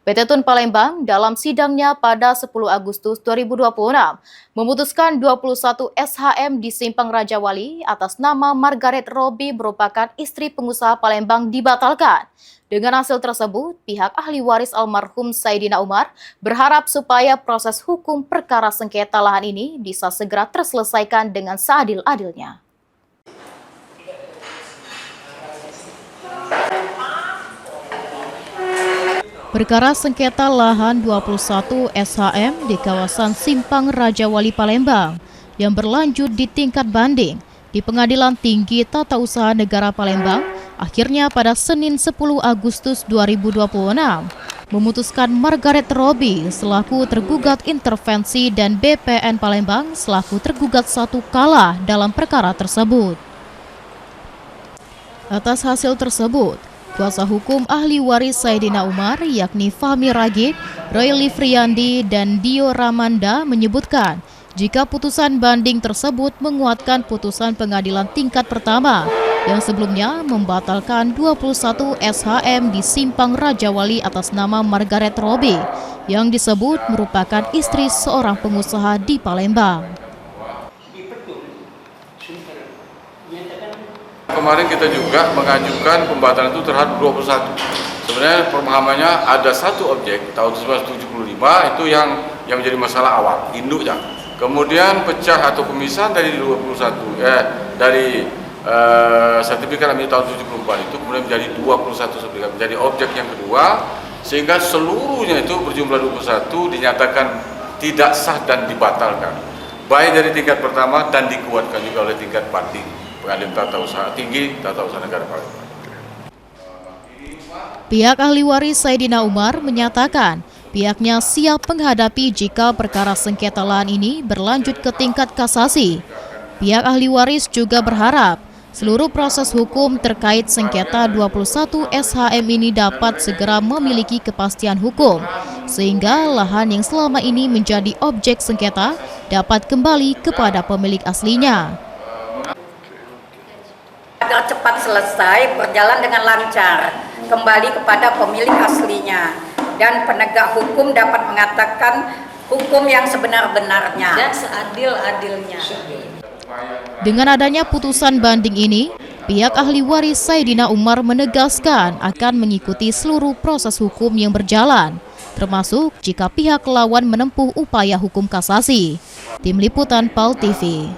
PT Tun Palembang dalam sidangnya pada 10 Agustus 2026 memutuskan 21 SHM di Simpang Raja Wali atas nama Margaret Robi merupakan istri pengusaha Palembang dibatalkan. Dengan hasil tersebut, pihak ahli waris almarhum Saidina Umar berharap supaya proses hukum perkara sengketa lahan ini bisa segera terselesaikan dengan seadil-adilnya. Perkara sengketa lahan 21 SHM di kawasan Simpang Raja Wali Palembang yang berlanjut di tingkat banding di Pengadilan Tinggi Tata Usaha Negara Palembang akhirnya pada Senin 10 Agustus 2026 memutuskan Margaret Robi selaku tergugat intervensi dan BPN Palembang selaku tergugat satu kalah dalam perkara tersebut. Atas hasil tersebut, kuasa hukum ahli waris Saidina Umar yakni Fahmi Ragib, Roy Livriandi, dan Dio Ramanda menyebutkan jika putusan banding tersebut menguatkan putusan pengadilan tingkat pertama yang sebelumnya membatalkan 21 SHM di Simpang Raja Wali atas nama Margaret Robi yang disebut merupakan istri seorang pengusaha di Palembang. Kemarin kita juga mengajukan pembatalan itu terhadap 21. Sebenarnya pemahamannya ada satu objek tahun 1975 itu yang menjadi masalah awal, induknya. Kemudian pecah atau pemisahan dari 21 dari sertifikat amil tahun 74 itu kemudian menjadi 21 sertifikat, menjadi objek yang kedua sehingga seluruhnya itu berjumlah 21 dinyatakan tidak sah dan dibatalkan. Baik dari tingkat pertama dan dikuatkan juga oleh tingkat banding. Pengadilan Tata Usaha Tinggi Tata Usaha Negara Palembang. Pihak ahli waris Saidina Umar menyatakan pihaknya siap menghadapi jika perkara sengketa lahan ini berlanjut ke tingkat kasasi. Pihak ahli waris juga berharap seluruh proses hukum terkait sengketa 21 SHM ini dapat segera memiliki kepastian hukum, sehingga lahan yang selama ini menjadi objek sengketa dapat kembali kepada pemilik aslinya. Agar cepat selesai, berjalan dengan lancar, kembali kepada pemilik aslinya, dan penegak hukum dapat mengatakan hukum yang sebenar-benarnya dan seadil-adilnya. Dengan adanya putusan banding ini, pihak ahli waris Saidina Umar menegaskan akan mengikuti seluruh proses hukum yang berjalan, termasuk jika pihak lawan menempuh upaya hukum kasasi. Tim Liputan PAL TV.